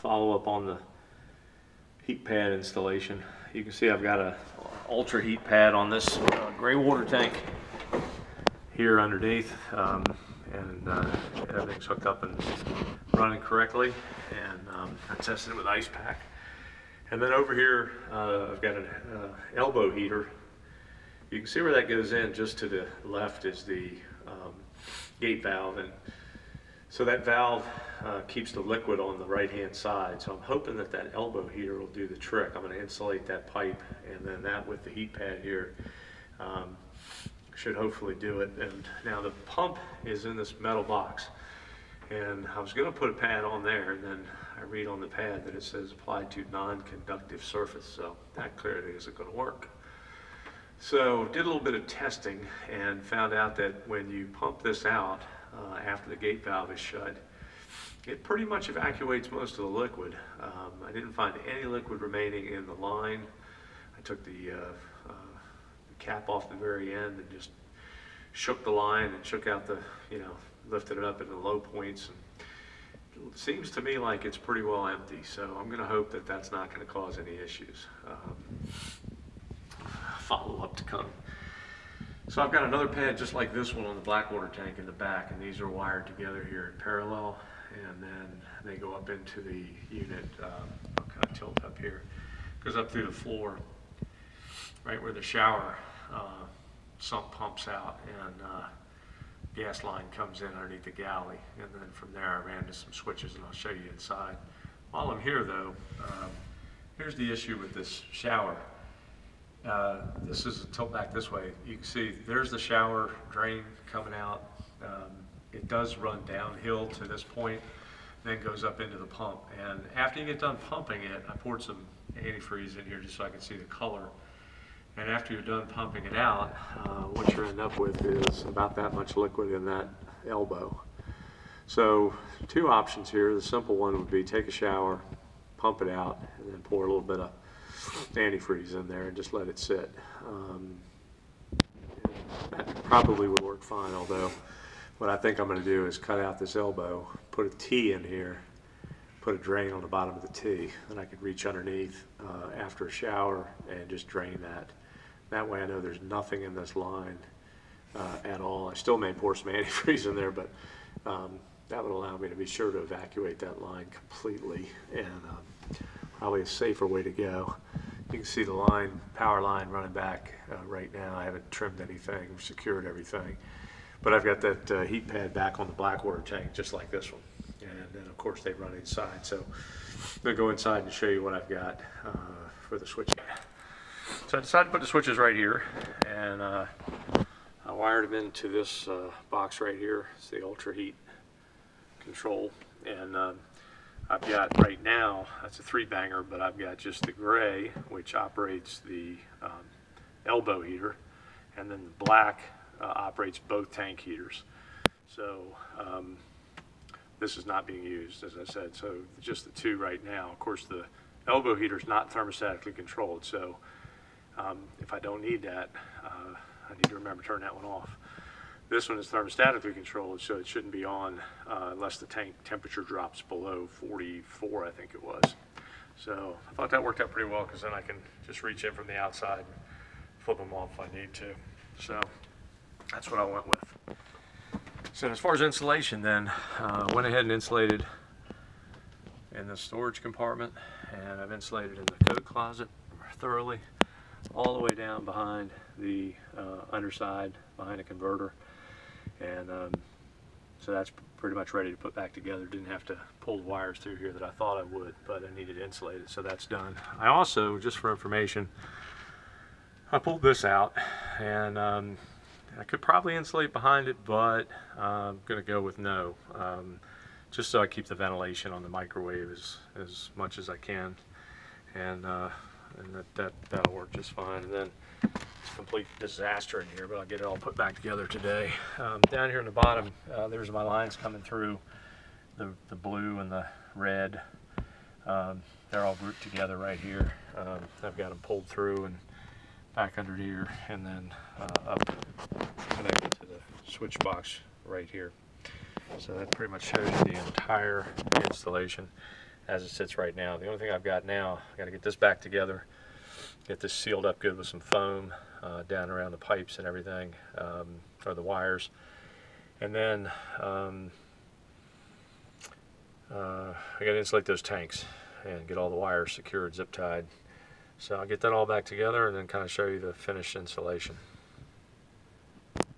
follow up on the heat pad installation. You can see I've got a ultra heat pad on this gray water tank here underneath, and everything's hooked up and running correctly, and I tested it with ice pack. And then over here I've got an elbow heater. You can see where that goes in. Just to the left is the gate valve, and so that valve keeps the liquid on the right hand side. So I'm hoping that that elbow heater will do the trick. I'm going to insulate that pipe, and then that with the heat pad here should hopefully do it. And now the pump is in this metal box, and I was going to put a pad on there, and then I read on the pad that it says applied to non-conductive surface, so that clearly isn't going to work. So did a little bit of testing and found out that when you pump this out after the gate valve is shut, it pretty much evacuates most of the liquid. I didn't find any liquid remaining in the line. I took the cap off the very end and just shook the line and shook out the, lifted it up in the low points. And it seems to me like it's pretty well empty, so I'm going to hope that that's not going to cause any issues. Follow-up to come. So I've got another pad just like this one on the black water tank in the back, and these are wired together here in parallel, and then they go up into the unit. I'll kind of tilt up here. Goes up through the floor, right where the shower sump pumps out, and gas line comes in underneath the galley, and then from there I ran to some switches, and I'll show you inside. While I'm here though, here's the issue with this shower. This is tilt back this way. You can see there's the shower drain coming out. It does run downhill to this point, then goes up into the pump. And after you get done pumping it, I poured some antifreeze in here just so I can see the color. And after you're done pumping it out, what you end up with is about that much liquid in that elbow. So two options here. The simple one would be take a shower, pump it out, and then pour a little bit of antifreeze in there and just let it sit. That probably would work fine, although what I think I'm going to do is cut out this elbow, put a T in here, put a drain on the bottom of the T, and I could reach underneath after a shower and just drain that. That way I know there's nothing in this line at all. I still may pour some antifreeze in there, but that would allow me to be sure to evacuate that line completely, and probably a safer way to go. You can see the line, power line running back right now. I haven't trimmed anything, secured everything. But I've got that heat pad back on the black water tank, just like this one. And then of course they run inside. So I'm gonna go inside and show you what I've got for the switching. So I decided to put the switches right here, and I wired them into this box right here. It's the ultra heat control, and I've got right now, that's a 3-banger, but I've got just the gray, which operates the elbow heater, and then the black operates both tank heaters. So this is not being used, as I said, so just the two right now. Of course, the elbow heater is not thermostatically controlled, so if I don't need that, I need to remember to turn that one off. This one is thermostatically controlled, so it shouldn't be on unless the tank temperature drops below 44, I think it was. So I thought that worked out pretty well, because then I can just reach in from the outside and flip them off if I need to. So that's what I went with. So as far as insulation then, went ahead and insulated in the storage compartment, and I've insulated in the coat closet thoroughly, all the way down behind the underside, behind a converter. And so that's pretty much ready to put back together. Didn't have to pull the wires through here that I thought I would, but I needed to insulate it, so that's done. I also, just for information, I pulled this out, and I could probably insulate behind it, but I'm going to go with no, just so I keep the ventilation on the microwave as much as I can, and that'll work just fine. And then it's a complete disaster in here, but I'll get it all put back together today. Down here in the bottom, there's my lines coming through, the blue and the red. They're all grouped together right here. I've got them pulled through and back under here, and then up connected to the switch box right here. So that pretty much shows you the entire installation. as it sits right now. The only thing I've got now, I got to get this back together, get this sealed up good with some foam down around the pipes and everything, or the wires, and then I got to insulate those tanks and get all the wires secured, zip tied. So I'll get that all back together and then kind of show you the finished installation.